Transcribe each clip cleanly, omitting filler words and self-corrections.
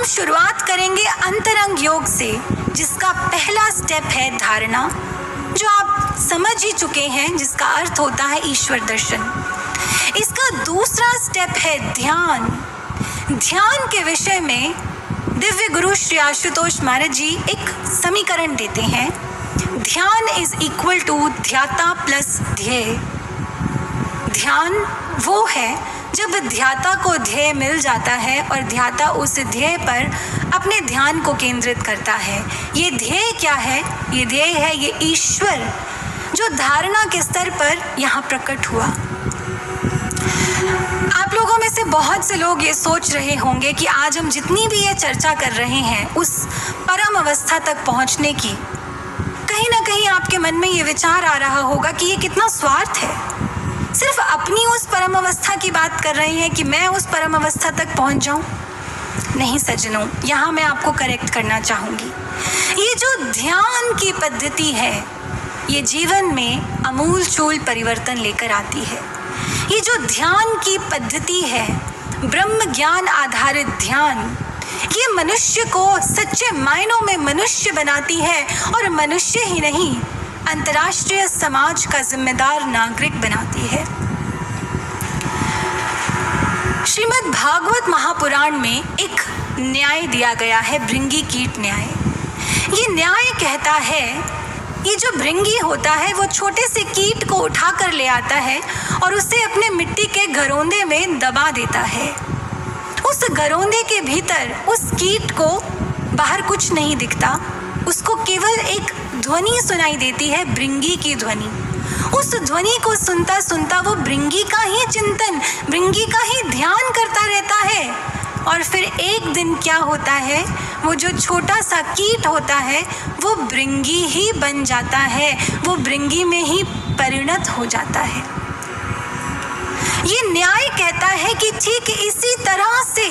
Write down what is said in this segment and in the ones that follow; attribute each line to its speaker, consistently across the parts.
Speaker 1: शुरुआत करेंगे अंतरंग योग से, जिसका पहला स्टेप है धारणा, जो आप समझ ही चुके हैं, जिसका अर्थ होता है ईश्वर दर्शन। इसका दूसरा स्टेप है ध्यान। ध्यान के विषय में दिव्य गुरु श्री आशुतोष महाराज जी एक समीकरण देते हैं, ध्यान इज इक्वल टू ध्याता प्लस ध्येय। ध्यान वो है जब ध्याता को ध्येय मिल जाता है और ध्याता उस ध्येय पर अपने ध्यान को केंद्रित करता है। ये ध्येय क्या है? ये ध्येय है ये ईश्वर, जो धारणा के स्तर पर यहाँ प्रकट हुआ। आप लोगों में से बहुत से लोग ये सोच रहे होंगे कि आज हम जितनी भी ये चर्चा कर रहे हैं उस परम अवस्था तक पहुंचने की, कहीं ना कहीं आपके मन में ये विचार आ रहा होगा कि ये कितना स्वार्थ है। सिर्फ अपनी उस परम अवस्था की बात कर रहे हैं कि मैं उस परम अवस्था तक पहुंच जाऊं। नहीं सज्जनों, यहाँ मैं आपको करेक्ट करना चाहूँगी। ये जो ध्यान की पद्धति है, ये जीवन में अमूलचूल परिवर्तन लेकर आती है। ये जो ध्यान की पद्धति है, ब्रह्म ज्ञान आधारित ध्यान, ये मनुष्य को सच्चे मायनों में मनुष्य बनाती है और मनुष्य ही नहीं, अंतर्राष्ट्रीय समाज का जिम्मेदार नागरिक बनाती है। श्रीमद् भागवत महापुराण में एक न्याय दिया गया है, भृंगी कीट न्याय। ये न्याय कहता है, ये जो भृंगी होता है वो छोटे से कीट को उठा कर ले आता है और उसे अपने मिट्टी के घरौंदे में दबा देता है। उस घरौंदे के भीतर उस कीट को बाहर कुछ नहीं दिखता, उसको केवल एक ध्वनि सुनाई देती है, भृंगी की ध्वनि। उस ध्वनि को सुनता सुनता वो भृंगी का ही चिंतन, भृंगी का ही ध्यान करता रहता है। और फिर एक दिन क्या होता है, वो जो छोटा सा कीट होता है वो भृंगी ही बन जाता है, वो भृंगी में ही परिणत हो जाता है। ये न्याय कहता है कि ठीक इसी तरह से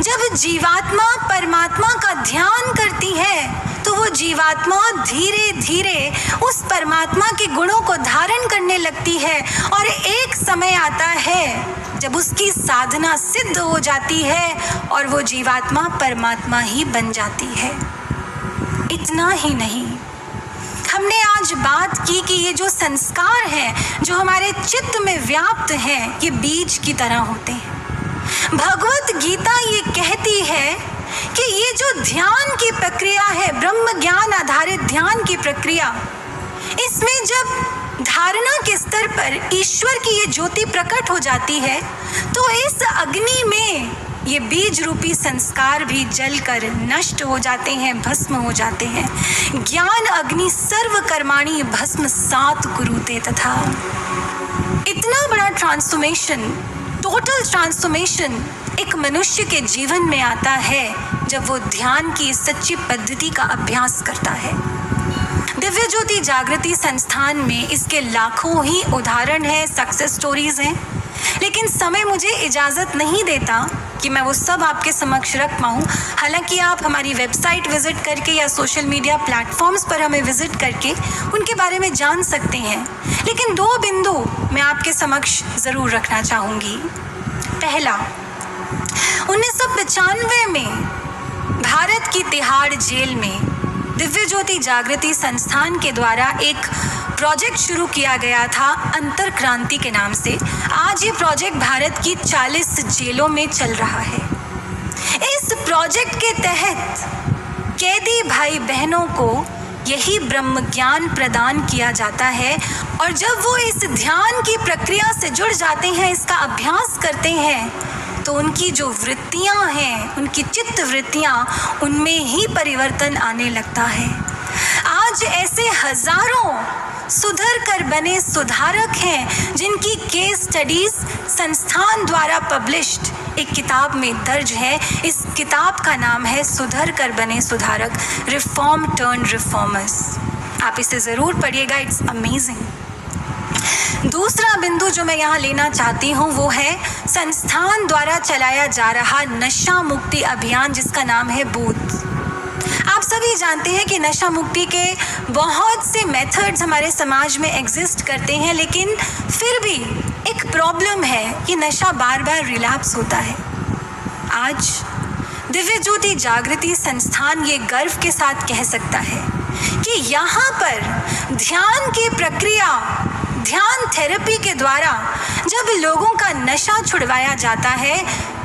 Speaker 1: जब जीवात्मा परमात्मा का ध्यान करती है तो वो जीवात्मा धीरे धीरे उस परमात्मा के गुणों को धारण करने लगती है और एक समय आता है जब उसकी साधना सिद्ध हो जाती है और वो जीवात्मा परमात्मा ही बन जाती है। इतना ही नहीं, हमने आज बात की कि ये जो संस्कार हैं जो हमारे चित्त में व्याप्त हैं, ये बीज की तरह होते हैं। भगवत गीता ये कहती है कि ये जो ध्यान की प्रक्रिया है, ब्रह्म ज्ञान आधारित ध्यान की प्रक्रिया, इसमें जब धारणा के स्तर पर ईश्वर की ये ज्योति प्रकट हो जाती है तो इस अग्नि में ये बीज रूपी संस्कार भी जलकर नष्ट हो जाते हैं, भस्म हो जाते हैं। ज्ञान अग्नि सर्व कर्माणि भस्म सात कुरुते तथा। इतना बड़ा ट्रांसफॉर्मेशन, टोटल ट्रांसफॉर्मेशन एक मनुष्य के जीवन में आता है जब वो ध्यान की सच्ची पद्धति का अभ्यास करता है। दिव्य ज्योति जागृति संस्थान में इसके लाखों ही उदाहरण हैं, सक्सेस स्टोरीज हैं, लेकिन समय मुझे इजाज़त नहीं देता कि मैं वो सब आपके समक्ष रख पाऊँ। हालांकि आप हमारी वेबसाइट विज़िट करके या सोशल मीडिया प्लेटफॉर्म्स पर हमें विज़िट करके उनके बारे में जान सकते हैं, लेकिन दो बिंदु मैं आपके समक्ष ज़रूर रखना चाहूँगी। पहला, 1995 में भारत की तिहाड़ जेल में दिव्य ज्योति जागृति संस्थान के द्वारा एक प्रोजेक्ट शुरू किया गया था, अंतर क्रांति के नाम से। आज ये प्रोजेक्ट भारत की 40 जेलों में चल रहा है। इस प्रोजेक्ट के तहत कैदी भाई बहनों को यही ब्रह्म ज्ञान प्रदान किया जाता है और जब वो इस ध्यान की प्रक्रिया से जुड़ जाते हैं, इसका अभ्यास करते हैं, तो उनकी जो वृत्तियां हैं, उनकी चित्त वृत्तियां, उनमें ही परिवर्तन आने लगता है। आज ऐसे हजारों सुधर कर बने सुधारक हैं जिनकी केस स्टडीज संस्थान द्वारा पब्लिश्ड एक किताब में दर्ज है। इस किताब का नाम है सुधर कर बने सुधारक, रिफॉर्म टर्न रिफॉर्मर्स। आप इसे ज़रूर पढ़िएगा, इट्स अमेजिंग। दूसरा बिंदु जो मैं यहाँ लेना चाहती हूँ वो है संस्थान द्वारा चलाया जा रहा नशा मुक्ति अभियान, जिसका नाम है बूथ। आप सभी जानते हैं कि नशा मुक्ति के बहुत से मेथड्स हमारे समाज में एग्जिस्ट करते हैं, लेकिन फिर भी एक प्रॉब्लम है कि नशा बार बार रिलैप्स होता है। आज दिव्य ज्योति जागृति संस्थान ये गर्व के साथ कह सकता है कि यहाँ पर ध्यान की प्रक्रिया, ध्यान थेरेपी के द्वारा जब लोगों का नशा छुड़वाया जाता है,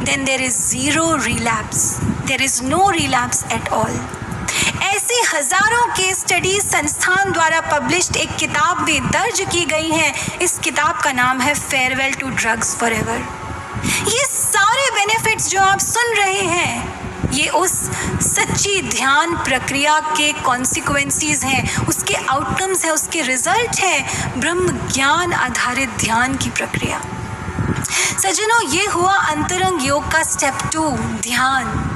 Speaker 1: then there is zero relapse, there is no relapse at all। ऐसी हजारों केस स्टडीज संस्थान द्वारा पब्लिश्ड एक किताब में दर्ज की गई है। इस किताब का नाम है फेयरवेल टू ड्रग्स फॉरएवर। ये सारे बेनिफिट्स जो आप सुन रहे हैं, ये उस सच्ची ध्यान प्रक्रिया के कॉन्सिक्वेंसेस हैं, उसके आउटकम्स हैं, उसके रिजल्ट है ब्रह्म ज्ञान आधारित ध्यान की प्रक्रिया। सज्जनों, ये हुआ अंतरंग योग का स्टेप 2 ध्यान।